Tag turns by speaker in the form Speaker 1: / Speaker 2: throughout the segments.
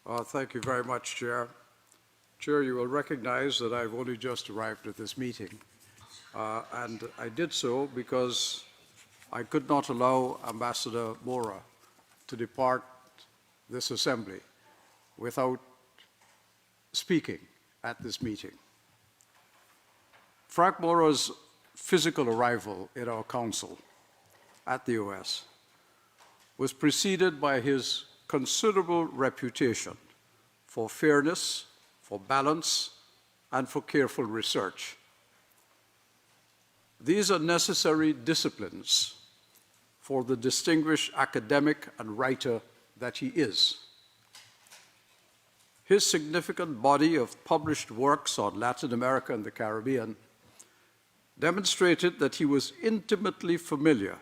Speaker 1: Thank you very much, Chair. Chair, you will recognize that I've only just arrived at this meeting, and I did so because I could not allow Ambassador Mora to depart this assembly without speaking at this meeting. Frank Mora's physical arrival in our council at the OAS was preceded by his considerable reputation for fairness, for balance, and for careful research. These are necessary disciplines for the distinguished academic and writer that he is. His significant body of published works on Latin America and the Caribbean demonstrated that he was intimately familiar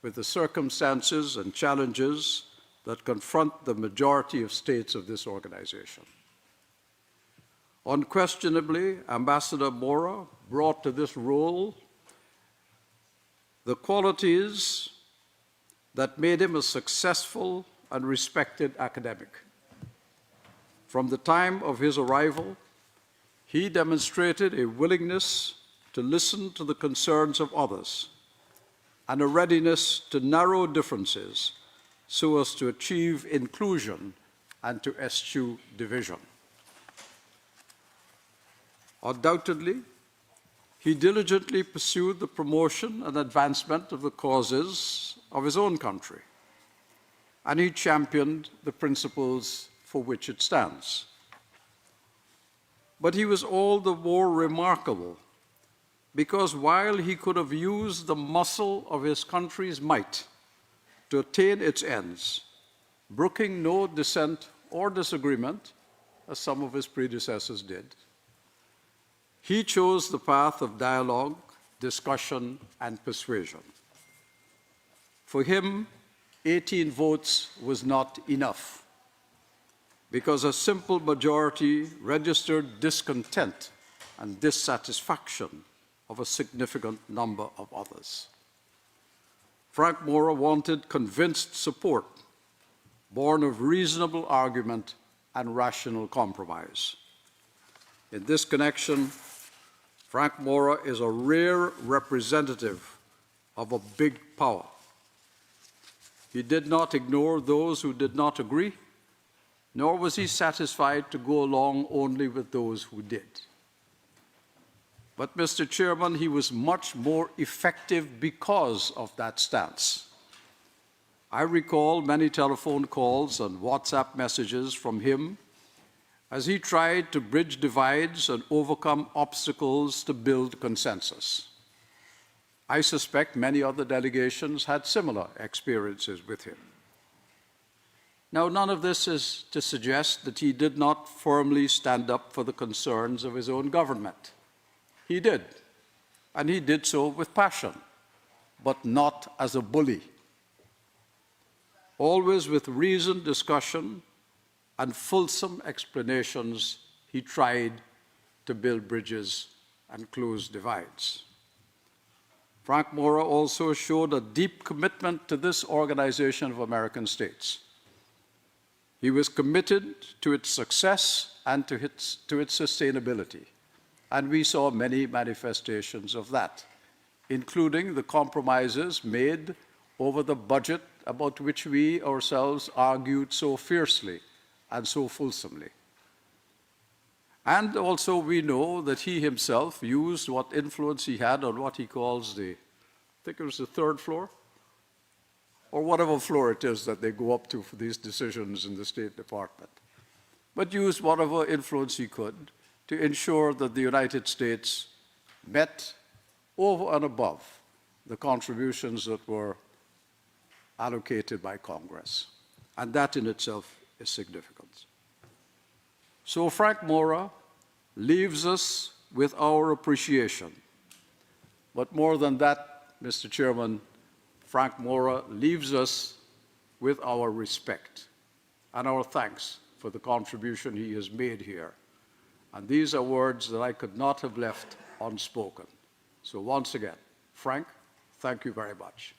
Speaker 1: with the circumstances and challenges that confront the majority of states of this organization. Unquestionably, Ambassador Mora brought to this role the qualities that made him a successful and respected academic. From the time of his arrival, he demonstrated a willingness to listen to the concerns of others and a readiness to narrow differences so as to achieve inclusion and to eschew division. Undoubtedly, he diligently pursued the promotion and advancement of the causes of his own country, and he championed the principles for which it stands. But he was all the more remarkable because while he could have used the muscle of his country's might to attain its ends, brooking no dissent or disagreement, as some of his predecessors did, he chose the path of dialogue, discussion, and persuasion. For him, 18 votes was not enough because a simple majority registered discontent and dissatisfaction of a significant number of others. Frank Mora wanted convinced support, born of reasonable argument and rational compromise. In this connection, Frank Mora is a rare representative of a big power. He did not ignore those who did not agree, nor was he satisfied to go along only with those who did. But, Mr. Chairman, he was much more effective because of that stance. I recall many telephone calls and WhatsApp messages from him as he tried to bridge divides and overcome obstacles to build consensus. I suspect many other delegations had similar experiences with him. Now, none of this is to suggest that he did not firmly stand up for the concerns of his own government. He did, and he did so with passion, but not as a bully. Always with reasoned discussion and fulsome explanations, he tried to build bridges and close divides. Frank Mora also showed a deep commitment to this Organization of American States. He was committed to its success and to its sustainability. And we saw many manifestations of that, including the compromises made over the budget about which we ourselves argued so fiercely and so fulsomely. And also we know that he himself used what influence he had on what he calls I think it was the third floor, or whatever floor it is that they go up to for these decisions in the State Department, but used whatever influence he could to ensure that the United States met over and above the contributions that were allocated by Congress. And that in itself is significant. So Frank Mora leaves us with our appreciation. But more than that, Mr. Chairman, Frank Mora leaves us with our respect and our thanks for the contribution he has made here. And these are words that I could not have left unspoken. So once again, Frank, thank you very much.